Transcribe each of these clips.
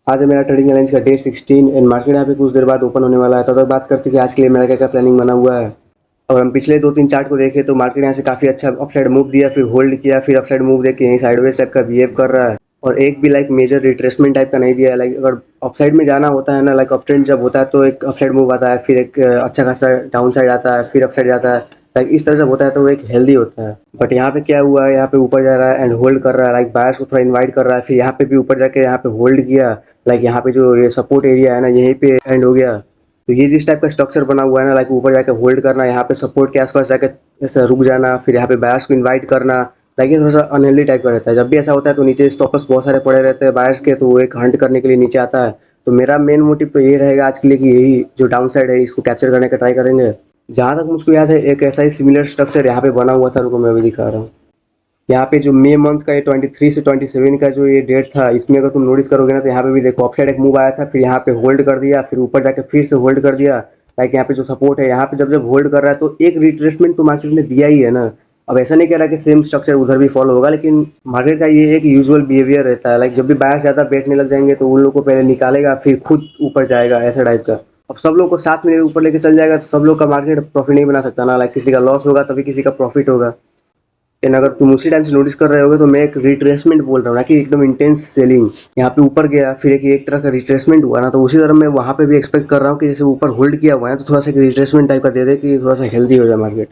आज है मेरा ट्रेडिंग चैलेंज का डे 16 एंड मार्केट यहाँ पे कुछ देर बाद ओपन होने वाला है। तब तक बात करते हैं कि आज के लिए मेरा क्या क्या प्लानिंग बना हुआ है। और हम पिछले 2-3 चार्ट को देखें तो मार्केट यहाँ से काफ़ी अच्छा अपसाइड मूव दिया, फिर होल्ड किया, फिर अपसाइड मूव देके यहीं साइडवेज टाइप का बिहेव कर रहा है। और एक भी लाइक मेजर रिट्रेसमेंट टाइप का नहीं दिया है। लाइक अगर अपसाइड में जाना होता है ना, लाइक अप ट्रेंड जब होता है तो एक अपसाइड मूव आता है, फिर एक अच्छा खासा डाउन साइड आता है, फिर अपसाइड जाता है। लाइक इस तरह से होता है तो वो एक हेल्दी होता है। बट यहाँ पे क्या हुआ है, यहाँ पे ऊपर जा रहा है एंड होल्ड कर रहा है, लाइक बायर्स को थोड़ा इन्वाइट कर रहा है, फिर यहाँ पे भी ऊपर जाके यहाँ पे होल्ड किया। लाइक यहाँ पे जो ये सपोर्ट एरिया है ना, यहीं पे एंड हो गया। तो ये जिस टाइप का स्ट्रक्चर बना हुआ है ना, लाइक ऊपर जाके होल्ड करना, यहाँ पे सपोर्ट के आसपास जाके ऐसे रुक जाना, फिर यहाँ पे बायर्स को इन्वाइट करना। लाइक ये थोड़ा सा अनहेल्दी टाइप का रहता है। जब भी ऐसा होता है तो नीचे स्टॉपर्स बहुत सारे पड़े रहते हैं बायर्स के, तो वो एक हंट करने के लिए नीचे आता है। तो मेरा मेन मोटिव तो ये रहेगा आज के लिए कि यही जो डाउन साइड है इसको कैप्चर करने का ट्राई करेंगे। जहाँ तक मुझको याद है एक ऐसा ही सिमिलर स्ट्रक्चर यहाँ पे बना हुआ था, रुको मैं अभी दिखा रहा हूँ। यहाँ पे जो मई मंथ का ये 23 से 27 का जो ये डेट था, इसमें अगर तुम नोटिस करोगे ना तो यहाँ पे भी देखो अपसाइड एक मूव आया था, फिर यहाँ पे होल्ड कर दिया, फिर ऊपर जाके फिर से होल्ड कर दिया। लाइक यहाँ पे जो सपोर्ट है, यहाँ पे जब जब होल्ड कर रहा है तो एक रिट्रेसमेंट तो मार्केट ने दिया ही है ना। अब ऐसा नहीं कह रहा कि सेम स्ट्रक्चर उधर भी फॉलो होगा, लेकिन मार्केट का ये एक यूजुअल बिहेवियर रहता है। लाइक जब भी बायर्स ज़्यादा बैठने लग जाएंगे तो उन लोग को पहले निकालेगा, फिर खुद ऊपर जाएगा, ऐसा टाइप का। अब सब लोग को साथ में ऊपर लेके चल जाएगा तो सब लोग का मार्केट प्रॉफिट नहीं बना सकता ना। लाइक किसी का लॉस होगा तभी किसी का प्रॉफिट होगा। लेकिन अगर तुम उसी टाइम से नोटिस कर रहे होगे तो मैं एक रिट्रेसमेंट बोल रहा हूँ ना, कि एकदम इंटेंस सेलिंग। यहाँ पे ऊपर गया, फिर एक तरह का रिट्रेसमेंट हुआ ना, तो उसी तरह मैं वहाँ पे भी एक्सपेक्ट कर रहा हूँ कि जैसे ऊपर होल्ड किया हुआ है तो थोड़ा सा रिट्रेसमेंट टाइप का दे दे कि थोड़ा सा हेल्दी हो जाए मार्केट।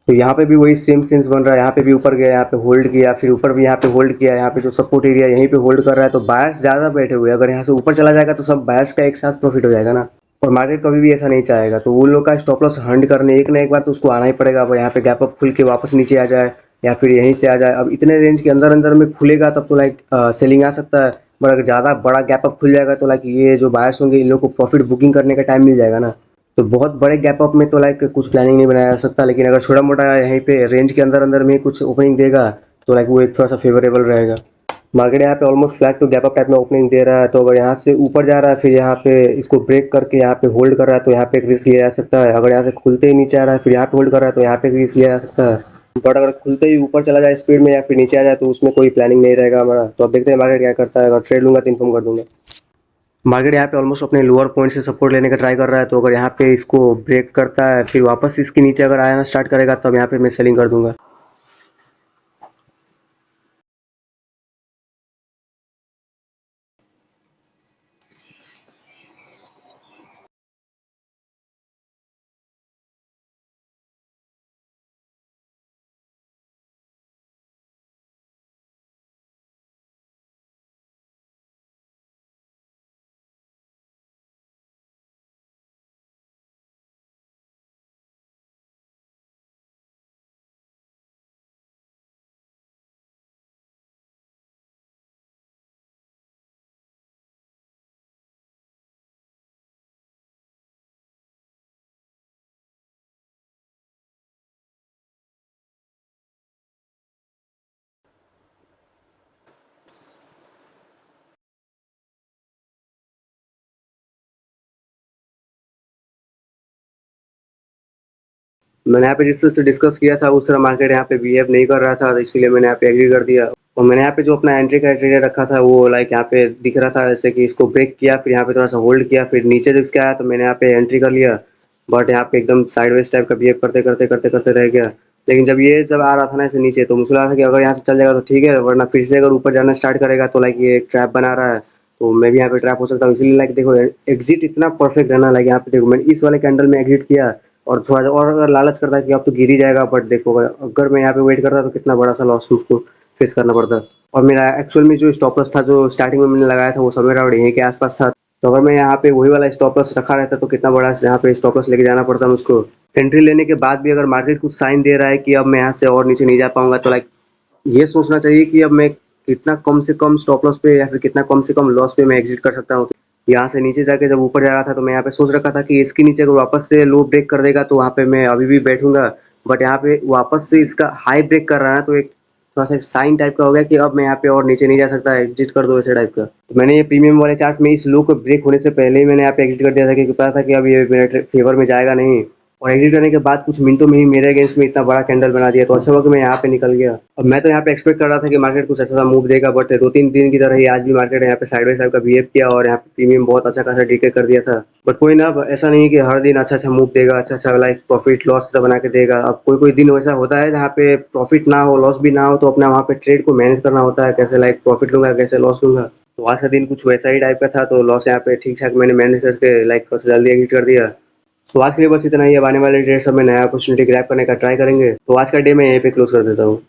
तो यहाँ पे भी वही सेम सेंस बन रहा है। यहाँ पे भी ऊपर गया, यहाँ पे होल्ड किया, फिर ऊपर भी यहाँ पे होल्ड किया, यहाँ पे जो सपोर्ट एरिया यहीं पे होल्ड कर रहा है। तो बायर्स ज़्यादा बैठे हुए हैं, अगर यहाँ से ऊपर चला जाएगा तो सब बायर्स का एक साथ प्रॉफिट हो जाएगा ना। और मार्केट कभी भी ऐसा नहीं चाहेगा, तो उन लोग का स्टॉप लॉस हंड करने एक ना एक बार तो उसको आना ही पड़ेगा। अब यहाँ पे गैप अप खुल के वापस नीचे आ जाए या फिर यहीं से आ जाए। अब इतने रेंज के अंदर अंदर में खुलेगा तब तो लाइक सेलिंग आ सकता है। पर अगर ज़्यादा बड़ा गैप अप खुल जाएगा तो लाइक ये जो बायर्स होंगे इन लोग को प्रॉफिट बुकिंग करने का टाइम मिल जाएगा ना। तो बहुत बड़े गैप अप में तो लाइक कुछ प्लानिंग नहीं बनाया जा सकता, लेकिन अगर छोटा मोटा यहीं पे रेंज के अंदर अंदर में कुछ ओपनिंग देगा तो लाइक वो एक थोड़ा सा फेवरेबल रहेगा। मार्केट यहाँ पे almost flat to gap up type में ओपनिंग दे रहा है, तो अगर यहाँ से ऊपर जा रहा है फिर यहाँ पे इसको ब्रेक करके यहाँ पे होल्ड कर रहा है तो यहाँ पे एक रिस्क लिया जा सकता है। अगर यहाँ से खुलते ही नीचे आ रहा है फिर यहाँ पे होल्ड कर रहा है तो यहाँ पे भी रिस्क लिया जा सकता है। बट अगर खुलते ही ऊपर चला जाए स्पीड में या फिर नीचे आ जाए तो उसमें कोई प्लानिंग नहीं रहेगा हमारा। तो अब देखते हैं मार्केट क्या करता है। अगर ट्रेड लूंगा तो इन्फॉर्म कर दूंगा। मार्केट यहाँ पे ऑलमोस्ट अपने लोअर पॉइंट से सपोर्ट लेने का ट्राई कर रहा है, तो अगर यहाँ पे इसको ब्रेक करता है फिर वापस इसके नीचे अगर आना स्टार्ट करेगा तब यहाँ पे मैं सेलिंग कर दूंगा। मैंने यहाँ पे जिस तरह से डिस्कस किया था उस तरह मार्केट यहाँ पे बिहेव नहीं कर रहा था, तो इसीलिए मैंने यहाँ पे एग्री कर दिया। और मैंने यहाँ पे जो अपना एंट्री क्राइटेरिया रखा था वो लाइक यहाँ पे दिख रहा था, जैसे कि इसको ब्रेक किया, फिर यहाँ पे थोड़ा सा होल्ड किया, फिर नीचे जब इसके आया तो मैंने यहाँ पे एंट्री कर लिया। बट यहाँ पे एकदम साइडवेज टाइप का बिहेव करते करते करते करते रह गया। लेकिन जब ये जब आ रहा था ना ऐसे नीचे, तो मुझे लगा था कि अगर यहाँ से चल जाएगा तो ठीक है, वरना फिर से अगर ऊपर जाना स्टार्ट करेगा तो लाइक ये ट्रैप बना रहा है, तो मैं भी यहाँ पे ट्रैप हो सकता हूँ। इसलिए लाइक देखो एग्जिट इतना परफेक्ट है ना, लाइक यहाँ पे देखो मैंने इस वाले कैंडल में एग्जिट किया। और थोड़ा सा और अगर लालच करता है कि अब तो गिर ही जाएगा, बट देखो अगर मैं यहाँ पे वेट करता तो कितना बड़ा सा लॉस मुझको फेस करना पड़ता। और मेरा एक्चुअल में जो स्टॉप लॉस था जो स्टार्टिंग में मैंने लगाया था वो समवेयर अराउंड यहीं के आसपास था। तो अगर मैं यहाँ पे वही वाला स्टॉप लॉस रखा रहता तो कितना बड़ा यहाँ पे स्टॉप लॉस लेके जाना पड़ता मुझको। एंट्री लेने के बाद भी अगर मार्केट कुछ साइन दे रहा है कि अब मैं यहाँ से और नीचे नहीं जा पाऊंगा, तो लाइक ये सोचना चाहिए कि अब मैं कितना कम से कम स्टॉप लॉस पे या फिर कितना कम से कम लॉस पे मैं एग्जिट कर सकता हूँ। यहाँ से नीचे जाके जब ऊपर जा रहा था तो मैं यहाँ पे सोच रखा था कि इसके नीचे अगर वापस से लो ब्रेक कर देगा तो वहाँ पे मैं अभी भी बैठूंगा। बट यहाँ पे वापस से इसका हाई ब्रेक कर रहा है तो एक थोड़ा सा साइन टाइप का हो गया कि अब मैं यहाँ पे और नीचे नहीं जा सकता, एग्जिट कर दो ऐसे टाइप का। तो मैंने ये प्रीमियम वाले चार्ट में इस लो को ब्रेक होने से पहले ही मैंने यहाँ पे एग्जिट कर दिया था, क्योंकि पता था कि अब ये मेरे फेवर में जाएगा नहीं। और एग्जिट करने के बाद कुछ मिनटों में ही मेरे अगेंस्ट में इतना बड़ा कैंडल बना दिया, तो अच्छा हुआ कि मैं यहाँ पे निकल गया। अब मैं तो यहाँ पे एक्सपेक्ट कर रहा था कि मार्केट कुछ ऐसा मूव देगा, बट 2-3 दिन की तरह ही आज भी मार्केट यहाँ पे साइडवेज टाइप का बिहेव किया और यहाँ पे प्रीमियम बहुत अच्छा खासा डीके कर दिया था। बट कोई ना, ऐसा नहीं कि हर दिन अच्छा मूव देगा, अच्छा लाइक प्रॉफिट लॉस सब बना के देगा। अब कोई दिन वैसा होता है जहाँ पे प्रॉफिट ना हो, लॉस भी ना हो, तो अपना वहाँ पे ट्रेड को मैनेज करना होता है, कैसे लाइक प्रॉफिट लूंगा, कैसे लॉस लूंगा। तो आज का दिन कुछ वैसा ही टाइप का था, तो लॉस यहाँ पे ठीक ठाक मैंने मैनेज करके लाइक थोड़ा सा जल्दी एग्जिट कर दिया। तो आज के लिए बस इतना ही। अब आने वाले डेट्स में नया अपॉर्चुनिटी ग्रैब करने का ट्राई करेंगे। तो आज का डे मैं यहीं पे क्लोज कर देता हूँ।